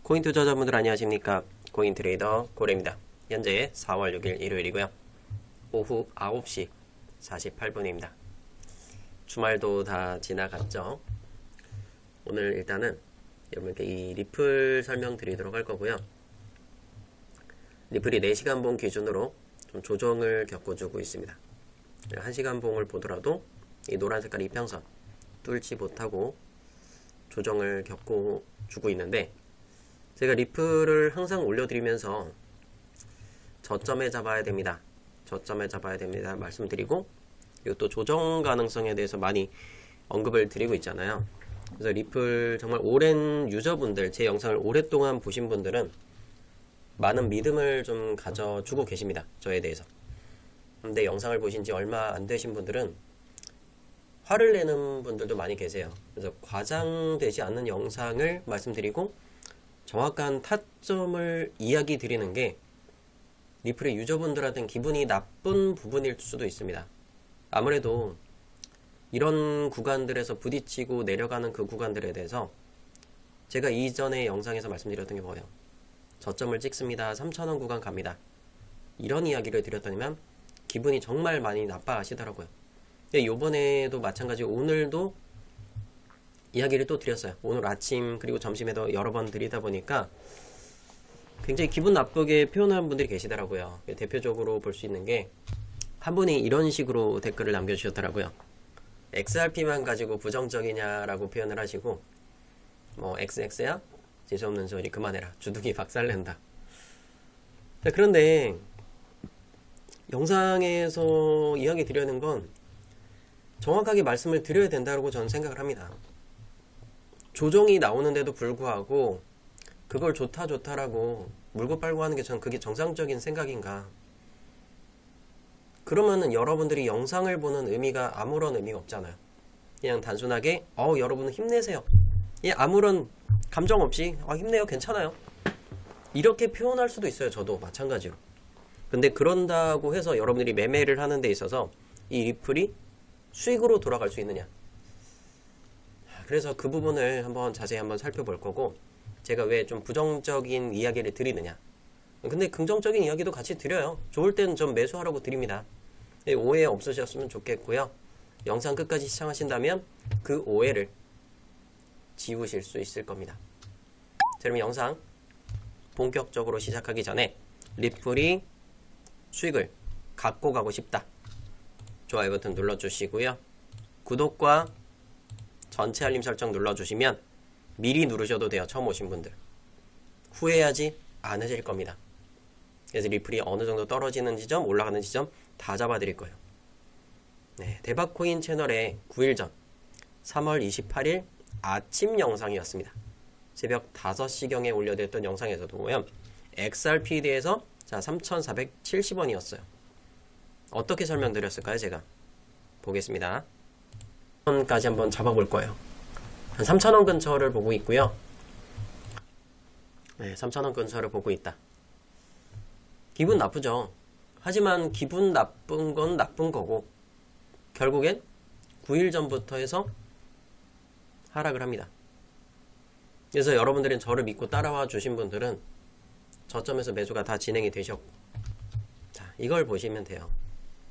코인 투자자분들 안녕하십니까? 코인 트레이더 고래입니다. 현재 4월 6일 일요일이고요. 오후 9시 48분입니다. 주말도 다 지나갔죠. 오늘 일단은 여러분께 이 리플 설명드리도록 할 거고요. 리플이 4시간 봉 기준으로 좀 조정을 겪어주고 있습니다. 1시간 봉을 보더라도 이 노란 색깔 이평선 뚫지 못하고 조정을 겪어주고 있는데, 제가 리플을 항상 올려드리면서 저점에 잡아야 됩니다. 저점에 잡아야 됩니다. 말씀드리고, 그리고 또 조정 가능성에 대해서 많이 언급을 드리고 있잖아요. 그래서 리플 정말 오랜 유저분들, 제 영상을 오랫동안 보신 분들은 많은 믿음을 좀 가져주고 계십니다. 저에 대해서. 근데 영상을 보신 지 얼마 안 되신 분들은 화를 내는 분들도 많이 계세요. 그래서 과장되지 않는 영상을 말씀드리고 정확한 타점을 이야기 드리는 게 리플의 유저분들한테는 기분이 나쁜 부분일 수도 있습니다. 아무래도 이런 구간들에서 부딪히고 내려가는 그 구간들에 대해서 제가 이전에 영상에서 말씀드렸던 게 뭐예요? 저점을 찍습니다. 3,000원 구간 갑니다. 이런 이야기를 드렸더니만 기분이 정말 많이 나빠하시더라고요. 요번에도 마찬가지, 오늘도 이야기를 또 드렸어요. 오늘 아침 그리고 점심에도 여러 번 드리다 보니까 굉장히 기분 나쁘게 표현하는 분들이 계시더라고요. 대표적으로 볼 수 있는 게 한 분이 이런 식으로 댓글을 남겨주셨더라고요. XRP만 가지고 부정적이냐라고 표현을 하시고, 뭐 XX야? 재수없는 소리 그만해라. 주둥이 박살낸다. 그런데 영상에서 이야기 드리는 건 정확하게 말씀을 드려야 된다고 저는 생각을 합니다. 조정이 나오는데도 불구하고 그걸 좋다라고 물고 빨고 하는 게 저는 그게 정상적인 생각인가? 그러면은 여러분들이 영상을 보는 의미가 아무런 의미가 없잖아요. 그냥 단순하게 여러분은 힘내세요. 아무런 감정 없이 힘내요, 괜찮아요, 이렇게 표현할 수도 있어요. 저도 마찬가지로. 근데 그런다고 해서 여러분들이 매매를 하는 데 있어서 이 리플이 수익으로 돌아갈 수 있느냐, 그래서 그 부분을 한번 자세히 한번 살펴볼 거고, 제가 왜 좀 부정적인 이야기를 드리느냐, 근데 긍정적인 이야기도 같이 드려요. 좋을 때는 좀 매수하라고 드립니다. 오해 없으셨으면 좋겠고요. 영상 끝까지 시청하신다면 그 오해를 지우실 수 있을 겁니다. 자, 그럼 영상 본격적으로 시작하기 전에 리플이 수익을 갖고 가고 싶다, 좋아요 버튼 눌러주시고요. 구독과 전체 알림 설정 눌러주시면 미리 누르셔도 돼요. 처음 오신 분들. 후회하지 않으실 겁니다. 그래서 리플이 어느 정도 떨어지는 지점, 올라가는 지점 다 잡아드릴 거예요. 네, 대박코인 채널에 9일 전 3월 28일 아침 영상이었습니다. 새벽 5시경에 올려드렸던 영상에서도 보면 XRP에 대해서 3,470원이었어요. 어떻게 설명드렸을까요? 제가 보겠습니다. 3,000원까지 한번 잡아볼 거예요. 한 3,000원 근처를 보고 있고요. 네, 3,000원 근처를 보고 있다. 기분 나쁘죠. 하지만 기분 나쁜 건 나쁜 거고, 결국엔 9일 전부터 해서 하락을 합니다. 그래서 여러분들은 저를 믿고 따라와 주신 분들은 저점에서 매수가 다 진행이 되셨고, 자, 이걸 보시면 돼요.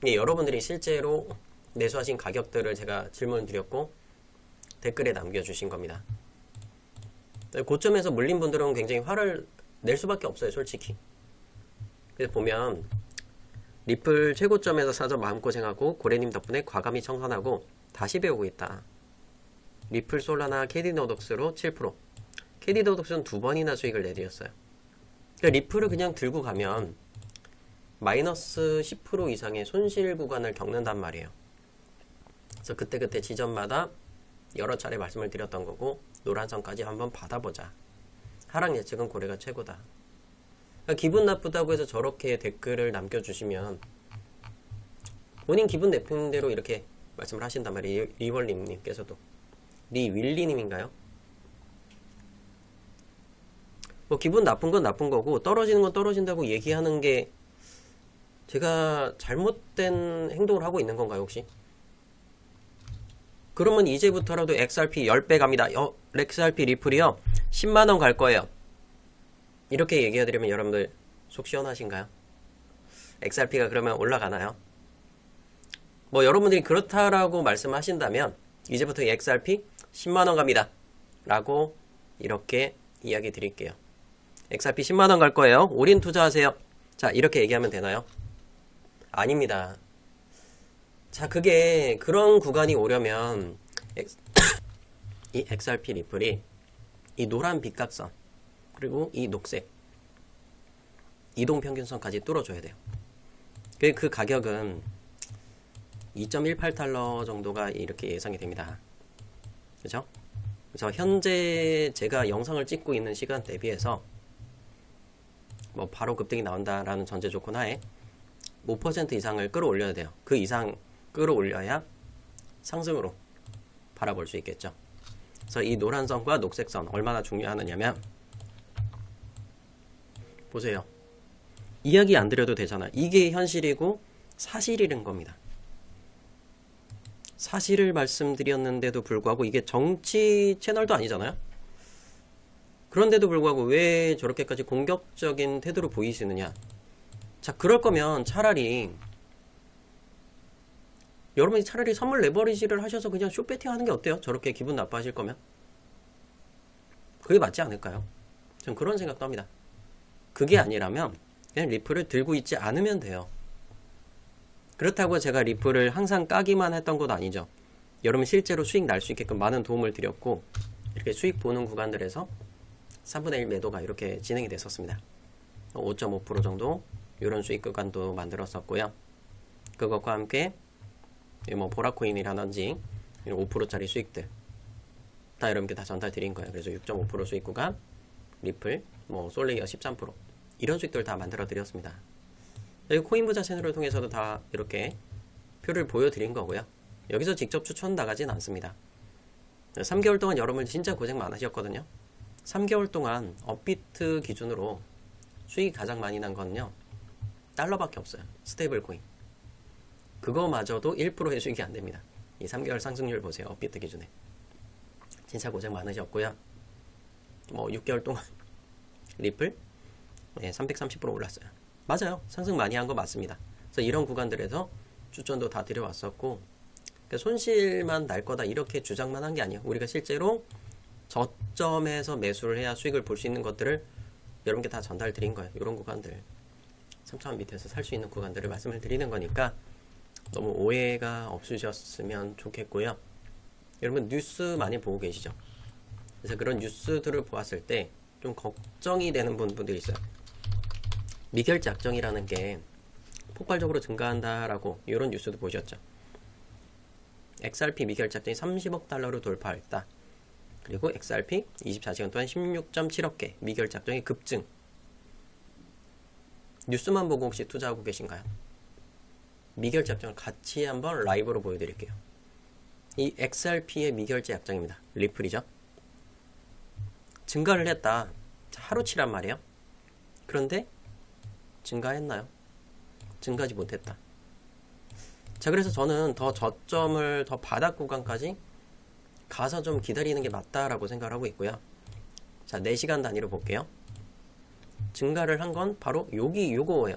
여러분들이 실제로 매수하신 가격들을 제가 질문 드렸고 댓글에 남겨주신 겁니다. 고점에서 물린 분들은 굉장히 화를 낼 수밖에 없어요, 솔직히. 그래서 보면 리플 최고점에서 사서 마음고생하고 고래님 덕분에 과감히 청산하고 다시 배우고 있다. 리플 솔라나 캐디노덕스로 7%, 캐디노덕스는 2번이나 수익을 내드렸어요. 그러니까 리플을 그냥 들고 가면 마이너스 10% 이상의 손실 구간을 겪는단 말이에요. 그래서 그때그때 지점마다 여러 차례 말씀을 드렸던 거고, 노란선까지 한번 받아보자. 하락 예측은 고래가 최고다. 그러니까 기분 나쁘다고 해서 저렇게 댓글을 남겨주시면 본인 기분 나쁜 대로 이렇게 말씀을 하신단 말이에요. 리월님께서도. 리윌리님인가요? 뭐 기분 나쁜 건 나쁜 거고 떨어지는 건 떨어진다고 얘기하는 게 제가 잘못된 행동을 하고 있는 건가요, 혹시? 그러면 이제부터라도 XRP 10배 갑니다. XRP 리플이요 10만원 갈 거예요. 이렇게 얘기해드리면 여러분들 속 시원하신가요? XRP가 그러면 올라가나요? 뭐 여러분들이 그렇다라고 말씀하신다면 이제부터 XRP 10만원 갑니다 라고 이렇게 이야기 드릴게요. XRP 10만원 갈 거예요. 올인 투자하세요. 자, 이렇게 얘기하면 되나요? 아닙니다. 자, 그게 그런 구간이 오려면 이 XRP 리플이 이 노란 빗각선 그리고 이 녹색 이동평균선까지 뚫어줘야 돼요. 그 가격은 2.18달러 정도가 이렇게 예상이 됩니다. 그죠? 그래서 현재 제가 영상을 찍고 있는 시간 대비해서 뭐 바로 급등이 나온다라는 전제 조건 하에 5% 이상을 끌어올려야 돼요. 그 이상 끌어올려야 상승으로 바라볼 수 있겠죠. 그래서 이 노란선과 녹색선 얼마나 중요하느냐면 보세요. 이야기 안 드려도 되잖아. 이게 현실이고 사실이란 겁니다. 사실을 말씀드렸는데도 불구하고 이게 정치 채널도 아니잖아요. 그런데도 불구하고 왜 저렇게까지 공격적인 태도를 보이시느냐. 자, 그럴 거면 차라리 여러분이 차라리 선물 레버리지를 하셔서 그냥 숏배팅 하는 게 어때요? 저렇게 기분 나빠하실 거면 그게 맞지 않을까요? 전 그런 생각도 합니다. 그게 아니라면 그냥 리플을 들고 있지 않으면 돼요. 그렇다고 제가 리플을 항상 까기만 했던 것도 아니죠. 여러분 실제로 수익 날 수 있게끔 많은 도움을 드렸고 이렇게 수익 보는 구간들에서 3분의 1 매도가 이렇게 진행이 됐었습니다. 5.5% 정도 이런 수익 구간도 만들었었고요. 그것과 함께 뭐 보라코인이라든지 5%짜리 수익들 다 여러분께 다 전달 드린 거예요. 그래서 6.5% 수익 구간, 리플, 뭐 솔레이어 13% 이런 수익들 다 만들어 드렸습니다. 코인부자 채널을 통해서도 다 이렇게 표를 보여드린 거고요. 여기서 직접 추천 나가진 않습니다. 3개월 동안 여러분 진짜 고생 많으셨거든요. 3개월 동안 업비트 기준으로 수익이 가장 많이 난 거는요. 달러밖에 없어요. 스테이블 코인. 그거마저도 1%의 수익이 안 됩니다. 이 3개월 상승률 보세요. 업비트 기준에. 진짜 고생 많으셨고요. 뭐 6개월 동안 리플 330% 올랐어요. 맞아요. 상승 많이 한 거 맞습니다. 그래서 이런 구간들에서 추천도 다 드려왔었고 그러니까 손실만 날 거다 이렇게 주장만 한 게 아니에요. 우리가 실제로 저점에서 매수를 해야 수익을 볼 수 있는 것들을 여러분께 다 전달 드린 거예요. 이런 구간들 3,000원 밑에서 살 수 있는 구간들을 말씀을 드리는 거니까 너무 오해가 없으셨으면 좋겠고요. 여러분 뉴스 많이 보고 계시죠? 그래서 그런 뉴스들을 보았을 때 좀 걱정이 되는 부분들이 있어요. 미결제 약정이라는 게 폭발적으로 증가한다라고 이런 뉴스도 보셨죠. XRP 미결제 약정이 30억 달러로 돌파했다. 그리고 XRP 24시간 동안 16.7억 개 미결제 약정이 급증. 뉴스만 보고 혹시 투자하고 계신가요? 미결제 약정을 같이 한번 라이브로 보여드릴게요. 이 XRP의 미결제 약정입니다. 리플이죠. 증가를 했다. 하루치란 말이에요. 그런데 증가했나요? 증가하지 못했다. 자, 그래서 저는 더 저점을 더 바닥 구간까지 가서 좀 기다리는 게 맞다라고 생각을 하고 있고요. 자, 4시간 단위로 볼게요. 증가를 한 건 바로 요거예요.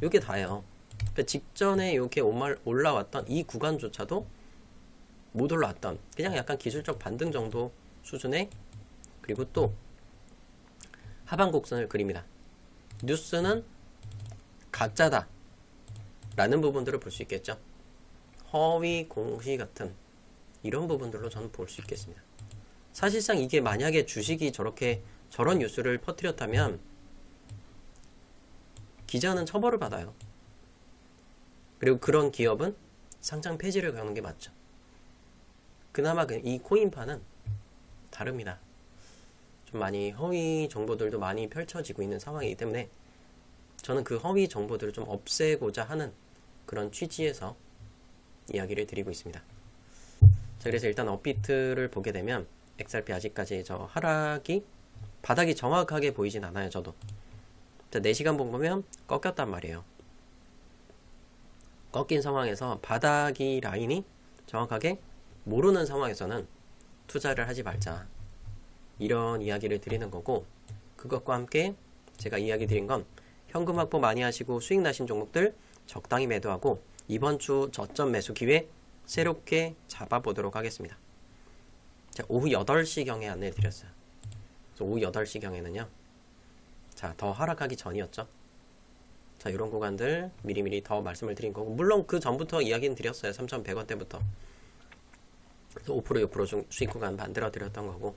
요게 다예요. 그러니까 직전에 이렇게 올라왔던 이 구간조차도 못 올라왔던 그냥 약간 기술적 반등 정도 수준의 그리고 또 하방 곡선을 그립니다. 뉴스는 가짜다 라는 부분들을 볼 수 있겠죠. 허위 공시 같은 이런 부분들로 저는 볼 수 있겠습니다. 사실상 이게 만약에 주식이 저런 뉴스를 퍼뜨렸다면 기자는 처벌을 받아요. 그리고 그런 기업은 상장 폐지를 가는 게 맞죠. 그나마 이 코인파는 다릅니다. 좀 많이 허위 정보들도 많이 펼쳐지고 있는 상황이기 때문에 저는 그 허위 정보들을 좀 없애고자 하는 그런 취지에서 이야기를 드리고 있습니다. 자, 그래서 일단 업비트를 보게 되면 XRP 아직까지 저 바닥이 정확하게 보이진 않아요. 저도. 자, 4시간 보면 꺾였단 말이에요. 꺾인 상황에서 바닥이 라인이 정확하게 모르는 상황에서는 투자를 하지 말자. 이런 이야기를 드리는 거고 그것과 함께 제가 이야기 드린 건 현금 확보 많이 하시고 수익 나신 종목들 적당히 매도하고 이번 주 저점 매수 기회 새롭게 잡아보도록 하겠습니다. 자, 오후 8시경에 안내 드렸어요. 오후 8시경에는요. 자, 더 하락하기 전이었죠. 자, 이런 구간들 미리미리 더 말씀을 드린 거고, 물론 그 전부터 이야기는 드렸어요. 3,100원대부터 5% 6% 수익 구간 만들어 드렸던 거고.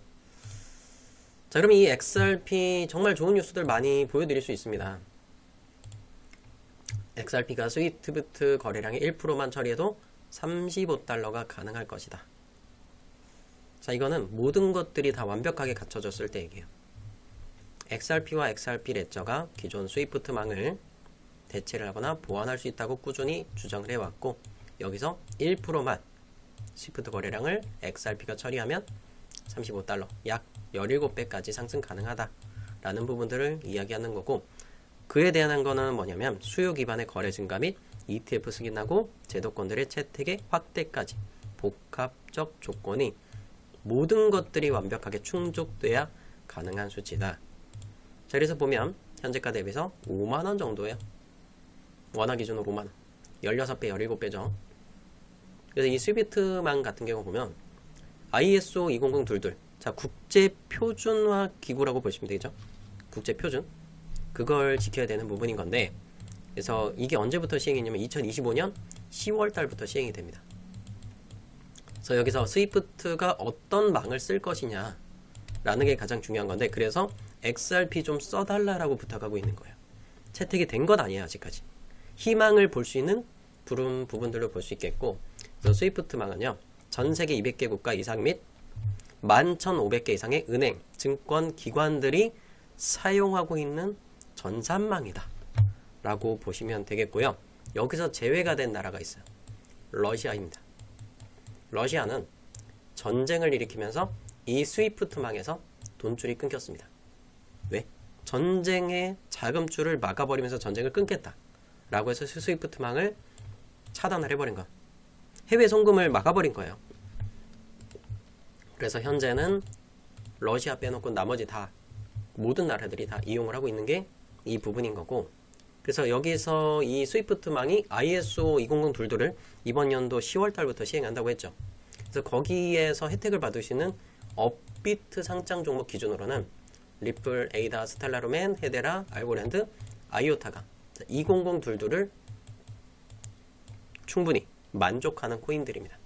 자, 그럼 이 XRP 정말 좋은 뉴스들 많이 보여드릴 수 있습니다. XRP가 스위프트 거래량의 1%만 처리해도 35달러가 가능할 것이다. 자, 이거는 모든 것들이 다 완벽하게 갖춰졌을 때 얘기해요. XRP와 XRP 레저가 기존 스위프트망을 대체를 하거나 보완할 수 있다고 꾸준히 주장을 해왔고, 여기서 1%만 스위프트 거래량을 XRP가 처리하면 35달러, 약 17배까지 상승 가능하다라는 부분들을 이야기하는 거고, 그에 대한 거는 뭐냐면 수요 기반의 거래 증가 및 ETF 승인하고 제도권들의 채택의 확대까지 복합적 조건이 모든 것들이 완벽하게 충족돼야 가능한 수치다. 자, 그래서 보면 현재가 대비해서 5만원 정도예요. 원화 기준으로 5만원. 16배, 17배죠. 그래서 이 스위프트망 같은 경우 보면 ISO 20022. 자, 국제 표준화 기구라고 보시면 되겠죠. 국제 표준. 그걸 지켜야 되는 부분인 건데, 그래서 이게 언제부터 시행이냐면 2025년 10월 달부터 시행이 됩니다. 그래서 여기서 스위프트가 어떤 망을 쓸 것이냐 라는 게 가장 중요한 건데, 그래서 XRP 좀 써달라라고 부탁하고 있는 거예요. 채택이 된 건 아니에요. 아직까지. 희망을 볼 수 있는 부분들로 볼 수 있겠고, 그래서 스위프트망은요, 전 세계 200개 국가 이상 및 11,500개 이상의 은행, 증권 기관들이 사용하고 있는 전산망이다 라고 보시면 되겠고요. 여기서 제외가 된 나라가 있어요. 러시아입니다. 러시아는 전쟁을 일으키면서 이 스위프트망에서 돈줄이 끊겼습니다. 왜? 전쟁의 자금줄을 막아버리면서 전쟁을 끊겠다 라고 해서 스위프트망을 차단을 해버린 거, 해외 송금을 막아버린 거예요. 그래서 현재는 러시아 빼놓고 나머지 다, 모든 나라들이 다 이용을 하고 있는 게 이 부분인 거고, 그래서 여기서 이 스위프트망이 ISO 20022를 이번 연도 10월 달부터 시행한다고 했죠. 그래서 거기에서 혜택을 받을 수 있는 업비트 상장 종목 기준으로는 리플, 에이다, 스텔라루멘, 헤데라, 알고랜드, 아이오타가 2022를 충분히 만족하는 코인들입니다.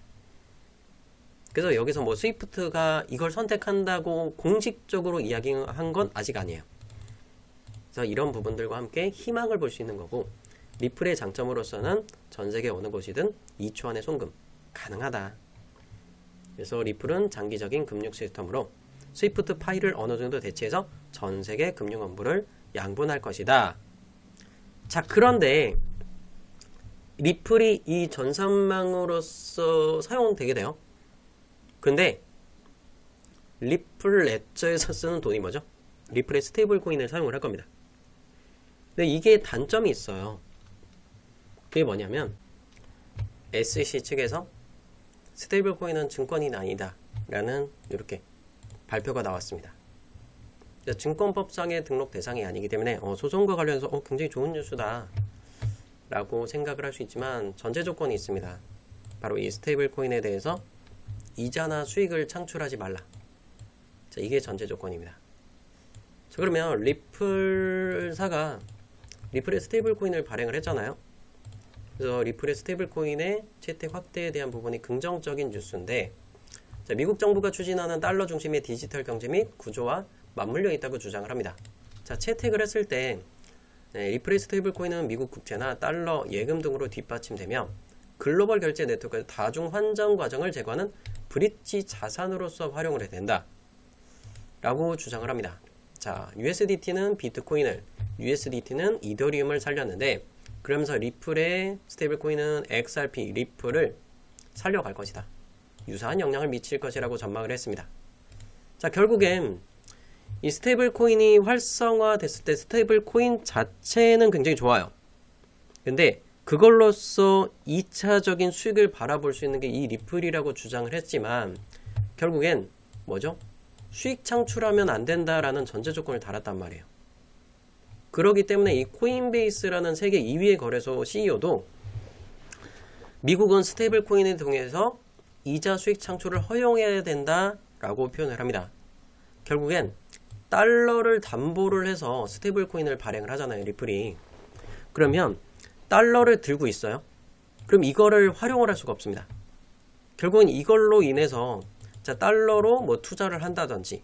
그래서 여기서 뭐 스위프트가 이걸 선택한다고 공식적으로 이야기한 건 아직 아니에요. 그래서 이런 부분들과 함께 희망을 볼 수 있는 거고, 리플의 장점으로서는 전 세계 어느 곳이든 2초 안에 송금 가능하다. 그래서 리플은 장기적인 금융 시스템으로 스위프트 파일을 어느 정도 대체해서 전 세계 금융 업무를 양분할 것이다. 자, 그런데 리플이 이 전산망으로서 사용되게 돼요. 근데 리플 레저에서 쓰는 돈이 뭐죠? 리플의 스테이블 코인을 사용을 할 겁니다. 근데 이게 단점이 있어요. 그게 뭐냐면 SEC 측에서 스테이블 코인은 증권이 아니다 라는 이렇게 발표가 나왔습니다. 증권법상의 등록 대상이 아니기 때문에 소송과 관련해서 굉장히 좋은 뉴스다 라고 생각을 할 수 있지만, 전제 조건이 있습니다. 바로 이 스테이블 코인에 대해서 이자나 수익을 창출하지 말라. 자, 이게 전제 조건입니다. 자, 그러면 리플사가 리플의 스테이블 코인을 발행을 했잖아요. 그래서 리플의 스테이블 코인의 채택 확대에 대한 부분이 긍정적인 뉴스인데, 자, 미국 정부가 추진하는 달러 중심의 디지털 경제 및 구조와 맞물려 있다고 주장을 합니다. 자, 채택을 했을 때 리플의 스테이블 코인은 미국 국채나 달러, 예금 등으로 뒷받침되며 글로벌 결제 네트워크의 다중 환전 과정을 제거하는 브릿지 자산으로서 활용을 해야 된다 라고 주장을 합니다. 자, USDT는 비트코인을, USDT는 이더리움을 살렸는데, 그러면서 리플의 스테이블 코인은 XRP, 리플을 살려갈 것이다. 유사한 영향을 미칠 것이라고 전망을 했습니다. 자, 결국엔 이 스테이블 코인이 활성화됐을 때 스테이블 코인 자체는 굉장히 좋아요. 근데 그걸로써 2차적인 수익을 바라볼 수 있는 게 이 리플이라고 주장을 했지만, 결국엔 뭐죠? 수익 창출하면 안 된다라는 전제 조건을 달았단 말이에요. 그러기 때문에 이 코인베이스라는 세계 2위의 거래소 CEO도 미국은 스테이블 코인을 통해서 이자 수익 창출을 허용해야 된다라고 표현을 합니다. 결국엔 달러를 담보를 해서 스테이블 코인을 발행을 하잖아요, 리플이. 그러면 달러를 들고 있어요. 그럼 이거를 활용을 할 수가 없습니다. 결국엔 이걸로 인해서 자, 달러로 뭐 투자를 한다든지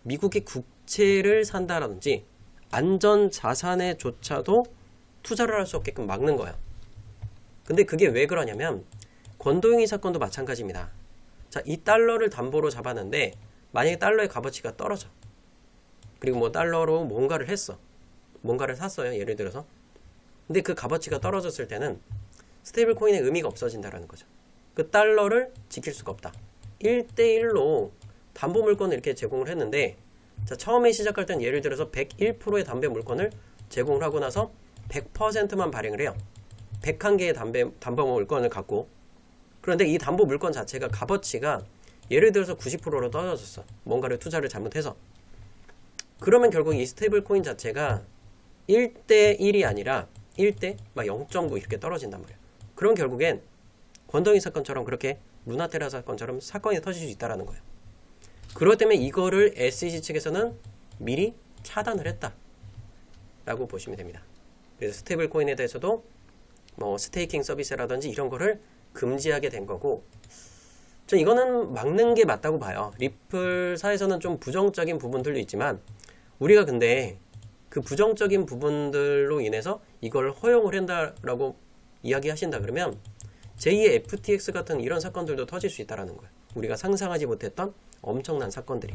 미국의 국채를 산다든지 안전 자산에조차도 투자를 할 수 없게끔 막는 거예요. 근데 그게 왜 그러냐면 권도영이 사건도 마찬가지입니다. 자, 이 달러를 담보로 잡았는데 만약에 달러의 값어치가 떨어져. 그리고 뭐 달러로 뭔가를 했어. 뭔가를 샀어요. 예를 들어서. 근데 그 값어치가 떨어졌을 때는 스테이블 코인의 의미가 없어진다라는 거죠. 그 달러를 지킬 수가 없다. 1대1로 담보 물건을 이렇게 제공을 했는데 자, 처음에 시작할 땐 예를 들어서 101%의 담배 물건을 제공을 하고 나서 100%만 발행을 해요. 101개의 담보 물건을 갖고. 그런데 이 담보 물건 자체가 값어치가 예를 들어서 90%로 떨어졌어. 뭔가를 투자를 잘못해서. 그러면 결국 이 스테이블 코인 자체가 1대1이 아니라 1대 막 0.9 이렇게 떨어진단 말이에요. 그럼 결국엔 권동희 사건처럼 그렇게 루나테라 사건처럼 사건이 터질 수 있다는 거예요. 그렇기 때문에 이거를 SEC 측에서는 미리 차단을 했다 라고 보시면 됩니다. 그래서 스테이블 코인에 대해서도 뭐 스테이킹 서비스라든지 이런 거를 금지하게 된 거고, 전 이거는 막는 게 맞다고 봐요. 리플사에서는 좀 부정적인 부분들도 있지만 우리가 근데 그 부정적인 부분들로 인해서 이걸 허용을 한다라고 이야기하신다 그러면 제2의 FTX 같은 이런 사건들도 터질 수 있다는 거예요. 우리가 상상하지 못했던 엄청난 사건들이.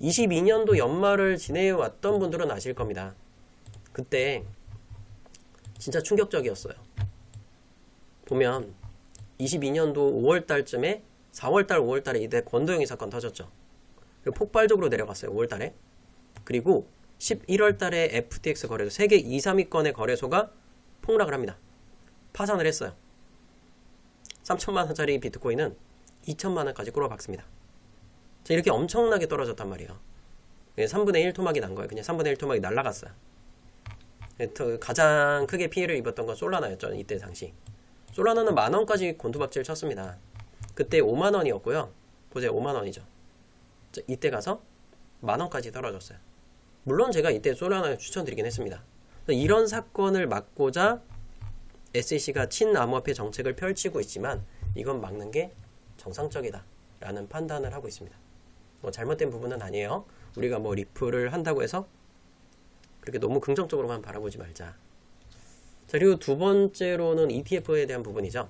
22년도 연말을 지내왔던 분들은 아실 겁니다. 그때 진짜 충격적이었어요. 보면 22년도 5월달쯤에 4월달, 5월달에 이때 권도영이 사건 터졌죠. 그리고 폭발적으로 내려갔어요. 5월달에. 그리고 11월달에 FTX 거래소 세계 2, 3위권의 거래소가 폭락을 합니다. 파산을 했어요. 3천만원짜리 비트코인은 2천만원까지 끌어박습니다. 자, 이렇게 엄청나게 떨어졌단 말이에요. 3분의 1 토막이 난 거예요. 그냥 3분의 1 토막이 날아갔어요. 가장 크게 피해를 입었던 건 솔라나였죠. 이때 당시. 솔라나는 만원까지 곤두박질 쳤습니다. 그때 5만원이었고요. 보세요. 5만원이죠. 이때 가서 만원까지 떨어졌어요. 물론 제가 이때 솔라나를 추천드리긴 했습니다. 이런 사건을 막고자 SEC가 친암호화폐 정책을 펼치고 있지만 이건 막는 게 정상적이다 라는 판단을 하고 있습니다. 뭐 잘못된 부분은 아니에요. 우리가 뭐 리플을 한다고 해서 그렇게 너무 긍정적으로만 바라보지 말자. 자, 그리고 두 번째로는 ETF에 대한 부분이죠.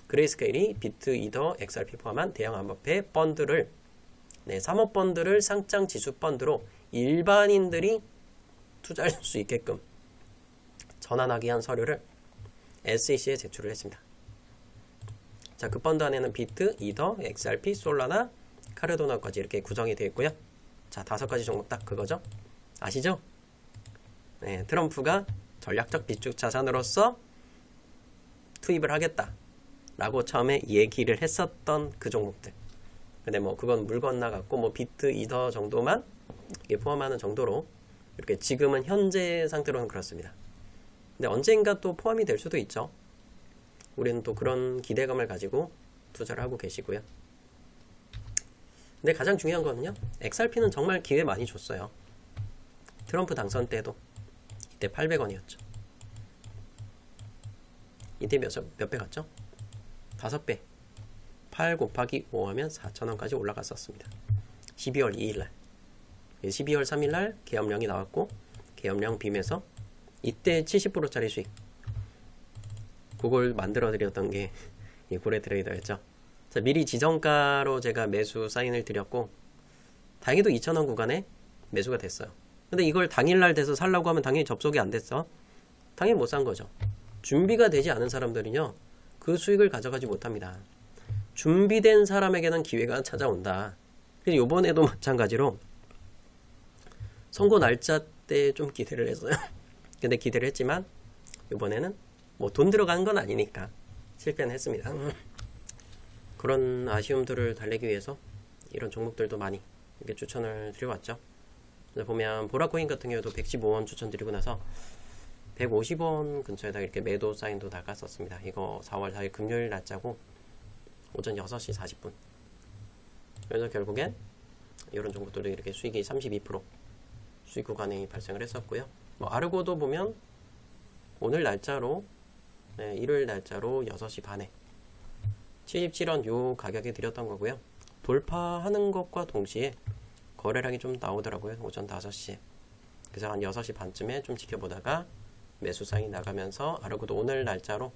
그레이스케일이 비트, 이더, XRP 포함한 대형 암호화폐 펀드를 사모펀드를 상장 지수 펀드로 일반인들이 투자할 수 있게끔 전환하기 위한 서류를 SEC에 제출을 했습니다. 자, 그 펀드 안에는 비트, 이더, XRP, 솔라나, 카르도나까지 이렇게 구성이 되어 있고요. 자, 5가지 종목 딱 그거죠. 아시죠? 네, 트럼프가 전략적 비축 자산으로서 투입을 하겠다 라고 처음에 얘기를 했었던 그 종목들. 근데 뭐 그건 물 건너갔고 뭐 비트, 이더 정도만 포함하는 정도로 이렇게 지금은 현재 상태로는 그렇습니다. 근데 언젠가 또 포함이 될 수도 있죠. 우리는 또 그런 기대감을 가지고 투자를 하고 계시고요. 근데 가장 중요한 거는요, XRP는 정말 기회 많이 줬어요. 트럼프 당선 때도 이때 800원이었죠. 이때 몇 배 갔죠? 5배. 8 곱하기 5 하면 4,000원까지 올라갔었습니다. 12월 2일날. 12월 3일날 계엄령이 나왔고, 계엄령 빔에서 이때 70%짜리 수익. 그걸 만들어 드렸던 게 이 고래 트레이더였죠. 자, 미리 지정가로 제가 매수 사인을 드렸고, 다행히도 2,000원 구간에 매수가 됐어요. 근데 이걸 당일날 돼서 살라고 하면 당연히 접속이 안 됐어. 당연히 못 산 거죠. 준비가 되지 않은 사람들은요, 그 수익을 가져가지 못합니다. 준비된 사람에게는 기회가 찾아온다. 그래서 요번에도 마찬가지로 선거 날짜 때 좀 기대를 했어요. 근데 기대를 했지만 요번에는 뭐 돈 들어가는 건 아니니까 실패는 했습니다. 그런 아쉬움들을 달래기 위해서 이런 종목들도 많이 이렇게 추천을 드려왔죠. 보면 보라코인 같은 경우도 115원 추천드리고 나서 150원 근처에다 이렇게 매도 사인도 달았었습니다. 이거 4월 4일 금요일 날짜고 오전 6시 40분. 그래서 결국엔 이런 종목들도 이렇게 수익이 32% 수익 구간이 발생을 했었고요. 뭐 아르고도 보면 오늘 날짜로 일요일 날짜로 6시 반에 77원 요 가격에 드렸던 거고요. 돌파하는 것과 동시에 거래량이 좀 나오더라고요. 오전 5시에. 그래서 한 6시 반쯤에 좀 지켜보다가 매수 사인이 나가면서 아르고도 오늘 날짜로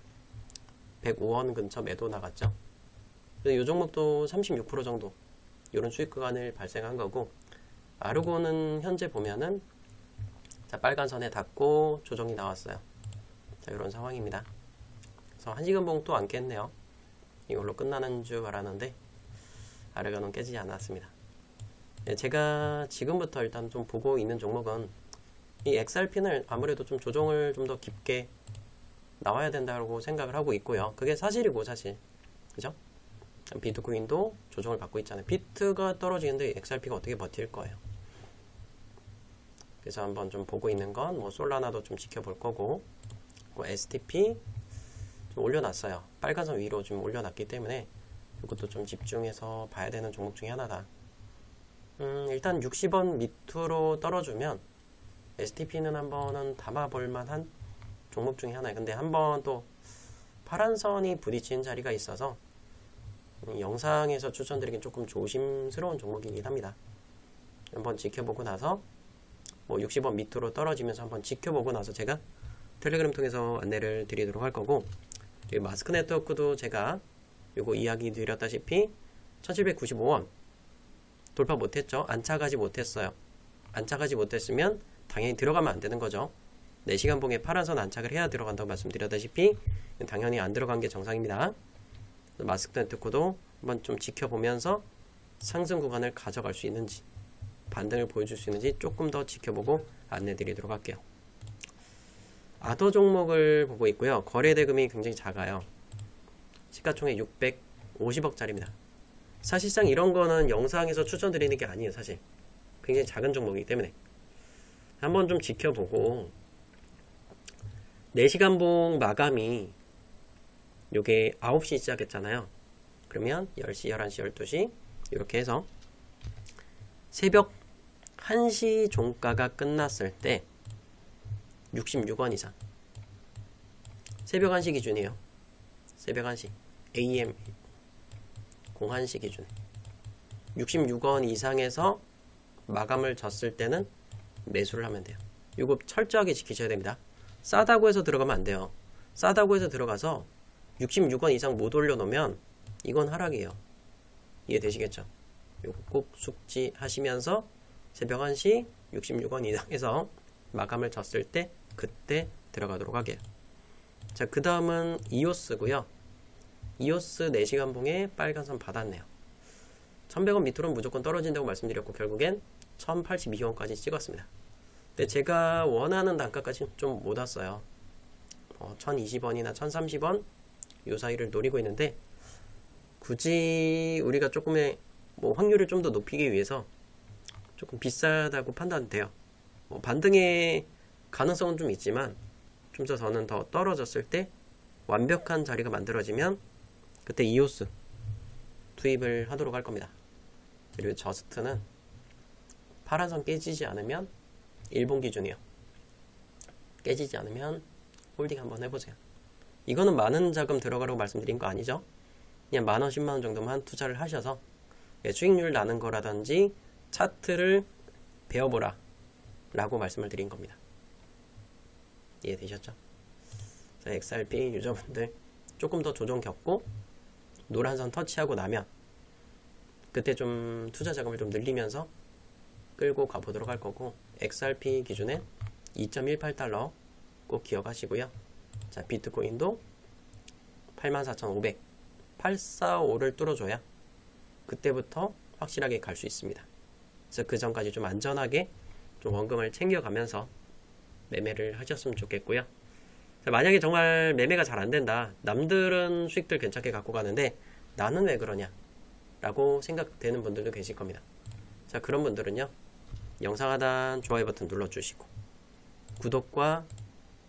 105원 근처 매도 나갔죠. 그래서 이 종목도 36% 정도 이런 수익 구간을 발생한 거고, 아르고는 현재 보면은 자, 빨간 선에 닿고 조정이 나왔어요. 자, 이런 상황입니다. 그래서 1시간 봉 또 안 깼네요. 이걸로 끝나는 줄 알았는데 아르고는 깨지지 않았습니다. 제가 지금부터 일단 좀 보고 있는 종목은 이 XRP는 아무래도 좀 조정을 좀 더 깊게 나와야 된다고 생각을 하고 있고요. 그게 사실이고, 사실. 그죠? 비트코인도 조정을 받고 있잖아요. 비트가 떨어지는데 XRP가 어떻게 버틸 거예요. 그래서 한번 좀 보고 있는 건 뭐 솔라나도 좀 지켜볼 거고, 뭐 STP 좀 올려놨어요. 빨간선 위로 좀 올려놨기 때문에 이것도 좀 집중해서 봐야 되는 종목 중에 하나다. 일단 60원 밑으로 떨어주면 STP는 한번은 담아볼 만한 종목 중에 하나예요. 근데 한번 또 파란선이 부딪히는 자리가 있어서 영상에서 추천드리긴 조금 조심스러운 종목이긴 합니다. 한번 지켜보고 나서 뭐 60원 밑으로 떨어지면서 한번 지켜보고 나서 제가 텔레그램 통해서 안내를 드리도록 할 거고, 마스크 네트워크도 제가 요거 이야기 드렸다시피 1795원 돌파 못했죠. 안착하지 못했어요. 안착하지 못했으면 당연히 들어가면 안 되는 거죠. 4시간 봉에 파란선 안착을 해야 들어간다고 말씀드렸다시피 당연히 안 들어간 게 정상입니다. 마스크 네트워크도 한번 좀 지켜보면서 상승 구간을 가져갈 수 있는지, 반등을 보여줄 수 있는지 조금 더 지켜보고 안내 드리도록 할게요. 아더 종목을 보고 있고요. 거래 대금이 굉장히 작아요. 시가총액 650억짜리입니다. 사실상 이런 거는 영상에서 추천드리는 게 아니에요. 사실 굉장히 작은 종목이기 때문에 한번 좀 지켜보고, 4시간 봉 마감이 요게 9시 시작했잖아요. 그러면 10시, 11시, 12시 이렇게 해서 새벽 1시 종가가 끝났을 때 66원 이상, 새벽 1시 기준이에요. 새벽 1시 AM 01시 기준 66원 이상에서 마감을 졌을 때는 매수를 하면 돼요. 이거 철저하게 지키셔야 됩니다. 싸다고 해서 들어가면 안 돼요. 싸다고 해서 들어가서 66원 이상 못 올려놓으면 이건 하락이에요. 이해되시겠죠? 이거 꼭 숙지하시면서 새벽 1시 66원 이상에서 마감을 졌을 때 그때 들어가도록 하게요. 자, 그 다음은 이오스고요. 이오스 4시간 봉에 빨간선 받았네요. 1100원 밑으로는 무조건 떨어진다고 말씀드렸고 결국엔 1082원까지 찍었습니다. 근데 제가 원하는 단가까지 좀 못 왔어요. 1020원이나 1030원 요 사이를 노리고 있는데, 굳이 우리가 조금의 뭐 확률을 좀 더 높이기 위해서 조금 비싸다고 판단돼요. 반등의 가능성은 좀 있지만 좀 더 저는 더 떨어졌을 때 완벽한 자리가 만들어지면 그때 이오스 투입을 하도록 할 겁니다. 그리고 저스트는 파란선 깨지지 않으면 일본 기준이요. 깨지지 않으면 홀딩 한번 해보세요. 이거는 많은 자금 들어가라고 말씀드린 거 아니죠? 그냥 만원, 10만원 정도만 투자를 하셔서 수익률 나는 거라든지 차트를 배워보라 라고 말씀을 드린 겁니다. 이해되셨죠? XRP 유저분들 조금 더 조정 겪고 노란선 터치하고 나면 그때 좀 투자 자금을 좀 늘리면서 끌고 가보도록 할 거고, XRP 기준에 2.18달러 꼭 기억하시고요. 자, 비트코인도 84,500 845를 뚫어줘야 그때부터 확실하게 갈 수 있습니다. 그래서 그 전까지 좀 안전하게 좀 원금을 챙겨가면서 매매를 하셨으면 좋겠고요. 자, 만약에 정말 매매가 잘 안된다, 남들은 수익들 괜찮게 갖고 가는데 나는 왜 그러냐 라고 생각되는 분들도 계실 겁니다. 자, 그런 분들은요, 영상 하단 좋아요 버튼 눌러주시고 구독과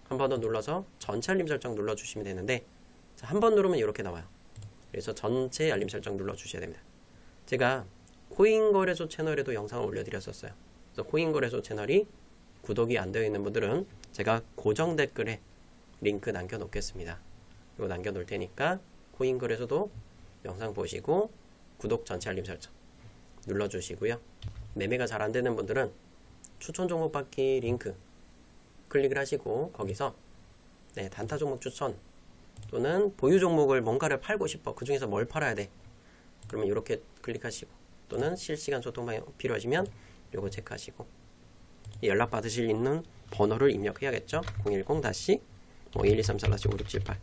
한 번 더 눌러서 전체 알림 설정 눌러주시면 되는데 한 번 누르면 이렇게 나와요. 그래서 전체 알림 설정 눌러주셔야 됩니다. 제가 코인거래소 채널에도 영상을 올려드렸었어요. 그래서 코인거래소 채널이 구독이 안 되어 있는 분들은 제가 고정 댓글에 링크 남겨놓겠습니다. 이거 남겨놓을 테니까 코인거래소도 영상 보시고 구독 전체 알림 설정 눌러주시고요. 매매가 잘 안되는 분들은 추천 종목 받기 링크 클릭을 하시고 거기서 단타 종목 추천 또는 보유 종목을 뭔가를 팔고 싶어. 그 중에서 뭘 팔아야 돼? 그러면 이렇게 클릭하시고 또는 실시간 소통방이 필요하시면 요거 체크하시고 연락 받으실 있는 번호를 입력해야겠죠. 010-1234-5678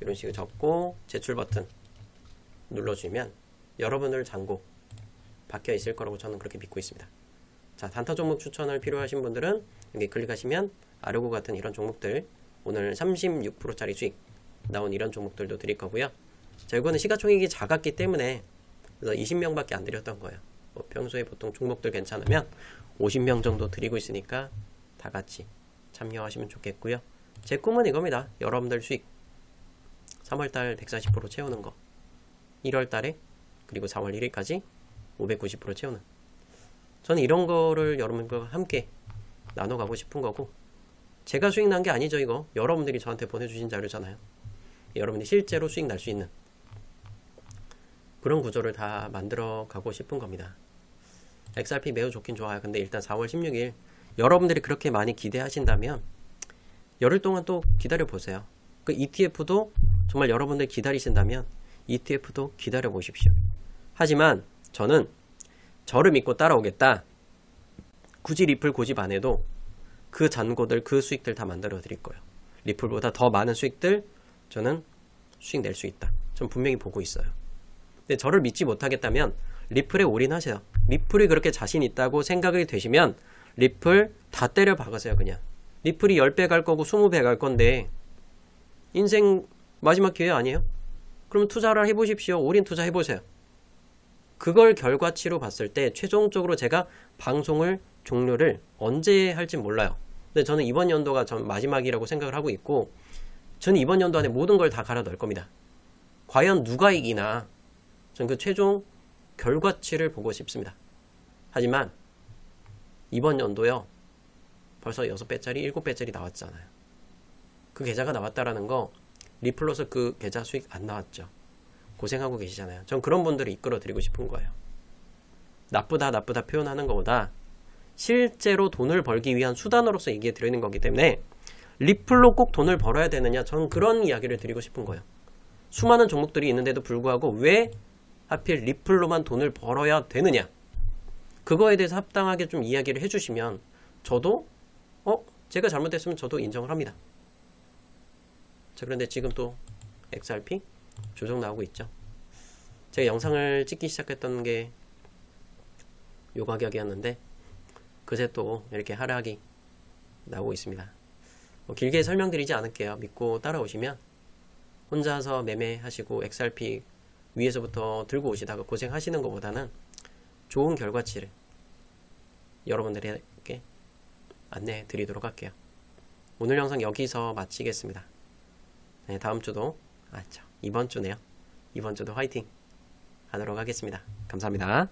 이런 식으로 적고 제출 버튼 눌러주면 여러분들 잔고 박혀 있을 거라고 저는 그렇게 믿고 있습니다. 자, 단타 종목 추천을 필요하신 분들은 여기 클릭하시면 아르고 같은 이런 종목들 오늘 36%짜리 수익 나온 이런 종목들도 드릴 거고요. 자, 이거는 시가총액이 작았기 때문에 그래서 20명밖에 안 드렸던 거예요. 평소에 보통 종목들 괜찮으면 50명 정도 드리고 있으니까 다 같이 참여하시면 좋겠고요. 제 꿈은 이겁니다. 여러분들 수익 3월달 140% 채우는 거, 1월달에 그리고 4월 1일까지 590% 채우는, 저는 이런 거를 여러분들과 함께 나눠가고 싶은 거고, 제가 수익 난 게 아니죠. 이거 여러분들이 저한테 보내주신 자료잖아요. 여러분이 실제로 수익 날 수 있는 그런 구조를 다 만들어 가고 싶은 겁니다. XRP 매우 좋긴 좋아요. 근데 일단 4월 16일 여러분들이 그렇게 많이 기대하신다면 열흘 동안 또 기다려 보세요. 그 ETF도 정말 여러분들 기다리신다면 ETF도 기다려 보십시오. 하지만 저는 저를 믿고 따라오겠다. 굳이 리플 고집 안 해도 그 잔고들, 그 수익들 다 만들어 드릴 거예요. 리플보다 더 많은 수익들 저는 수익 낼 수 있다. 전 분명히 보고 있어요. 근데 저를 믿지 못하겠다면 리플에 올인하세요. 리플이 그렇게 자신 있다고 생각이 되시면 리플 다 때려 박으세요. 그냥 리플이 10배 갈 거고 20배 갈 건데 인생 마지막 기회 아니에요? 그럼 투자를 해보십시오. 올인 투자 해보세요. 그걸 결과치로 봤을 때 최종적으로 제가 방송을 종료를 언제 할지 몰라요. 근데 저는 이번 연도가 전 마지막이라고 생각을 하고 있고, 저는 이번 연도 안에 모든 걸 다 갈아 넣을 겁니다. 과연 누가 이기나 저는 그 최종 결과치를 보고 싶습니다. 하지만 이번 연도요 벌써 6배짜리 7배짜리 나왔잖아요. 그 계좌가 나왔다라는 거 리플로서 그 계좌 수익 안 나왔죠. 고생하고 계시잖아요. 전 그런 분들을 이끌어 드리고 싶은 거예요. 나쁘다 표현하는 것보다 실제로 돈을 벌기 위한 수단으로서 얘기해 드리는 거기 때문에 리플로 꼭 돈을 벌어야 되느냐, 저는 그런 이야기를 드리고 싶은 거예요. 수많은 종목들이 있는데도 불구하고 왜 하필 리플로만 돈을 벌어야 되느냐, 그거에 대해서 합당하게 좀 이야기를 해주시면 저도 제가 잘못했으면 저도 인정을 합니다. 자, 그런데 지금 또 XRP 조정 나오고 있죠. 제가 영상을 찍기 시작했던 게 요 가격이었는데 그새 또 이렇게 하락이 나오고 있습니다. 길게 설명드리지 않을게요. 믿고 따라오시면 혼자서 매매하시고 XRP 위에서부터 들고 오시다가 고생하시는 것보다는 좋은 결과치를 여러분들에게 안내해 드리도록 할게요. 오늘 영상 여기서 마치겠습니다. 네, 다음 주도 이번 주네요. 이번 주도 화이팅 하도록 하겠습니다. 감사합니다.